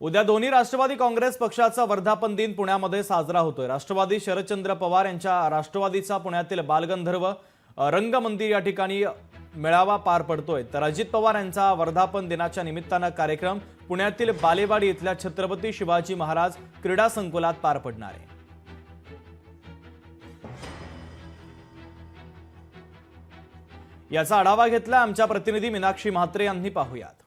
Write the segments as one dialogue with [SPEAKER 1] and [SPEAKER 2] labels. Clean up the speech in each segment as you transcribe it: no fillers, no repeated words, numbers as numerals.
[SPEAKER 1] उद्या दोन्ही राष्ट्रवादी काँग्रेस पक्षाचा वर्धापन दिन पुण्यामध्ये साजरा होतोय। राष्ट्रवादी शरदचंद्र पवार यांच्या राष्ट्रवादीचा पुण्यातील बालगंधर्व रंगमंदिर या ठिकाणी मेळावा पार पडतोय, तर अजित पवार यांचा वर्धापन दिनाच्या निमित्तानं कार्यक्रम पुण्यातील बालेवाडी इथल्या छत्रपती शिवाजी महाराज क्रीडा संकुलात पार पडणार आहे। याचा आढावा घेतला आमच्या प्रतिनिधी मीनाक्षी म्हात्रे यांनी। पाहूयात।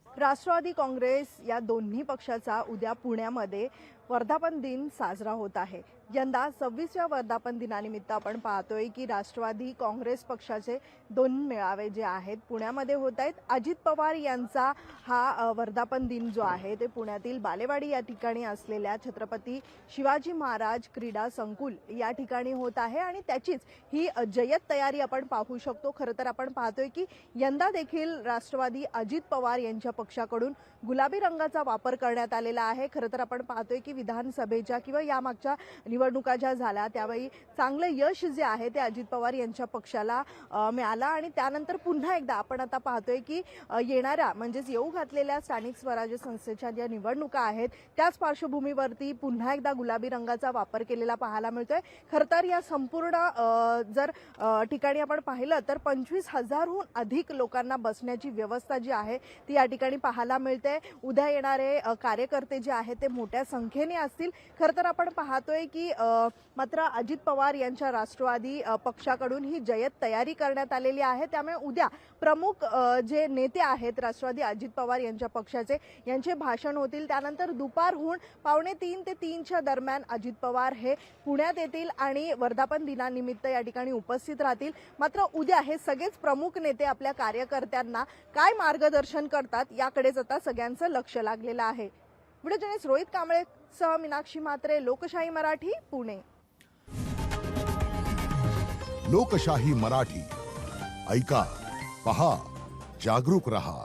[SPEAKER 2] राष्ट्रवादी काँग्रेस या दोन्ही पक्षाचा उद्या पुण्यामध्ये वर्धापन दिन साजरा होत आहे। यंदा 26व्या वर्धापन दिनानिमित्त आपण पाहतोय की राष्ट्रवादी काँग्रेस पक्षाचे दोन मेळावे जे आहेत पुण्यामध्ये होत आहेत। अजित पवार यांचा हा वर्धापन दिन जो आहे ते पुण्यातील बालेवाडी या ठिकाणी असलेल्या छत्रपती शिवाजी महाराज क्रीडा संकुल या ठिकाणी होत आहे आणि त्याचीच ही जय्यत तयारी आपण पाहू शकतो। खरं तर आपण पाहतोय की यंदा देखील राष्ट्रवादी अजित पवार यांच्या पक्षाकडून गुलाबी रंगाचा वापर करण्यात आलेला आहे। खरं तर आपण पाहतोय की विधानसभेच्या किंवा यामागच्या निवडणुका ज्या झाल्या त्यावेळी चांगलं यश जे आहे ते अजित पवार यांच्या पक्षाला मिळालं आणि त्यानंतर पुन्हा एकदा आपण आता पाहतोय की येणाऱ्या म्हणजेच येऊ घातलेल्या स्थानिक स्वराज्य संस्थेच्या ज्या निवडणुका आहेत त्याच पार्श्वभूमीवरती पुन्हा एकदा गुलाबी रंगाचा वापर केलेला पाहायला मिळतोय। खरं तर या संपूर्ण जर ठिकाणी आपण पाहिलं तर 25,000हून अधिक लोकांना बसण्याची व्यवस्था जी आहे ती या ठिकाणी पाहायला मिळते। उद्या येणारे कार्यकर्ते जे आहेत ते मोठ्या संख्येने असतील। खरं तर आपण पाहतोय की मात्र अजित पवार यांच्या राष्ट्रवादी पक्षाकडून ही जय्यत तयारी करण्यात आलेली आहे। त्यामुळे उद्या प्रमुख जे नेते आहेत राष्ट्रवादी अजित पवार यांच्या पक्षाचे यांचे भाषण होतील। त्यानंतर दुपारहून 2:45 ते 3च्या दरम्यान अजित पवार हे पुण्यात येतील आणि वर्धापन दिनानिमित्त या ठिकाणी उपस्थित राहतील। मात्र उद्या हे सगळेच प्रमुख नेते आपल्या कार्यकर्त्यांना काय मार्गदर्शन करतात याकडेच आता सगळ्यांचं लक्ष लागलेलं आहे। व्हिडिओ जर्नलिस्ट रोहित कांबळे सह मीनाक्षी म्हात्रे, लोकशाही मराठी, पुणे।
[SPEAKER 3] लोकशाही मराठी ऐका, पहा, जागरूक रहा।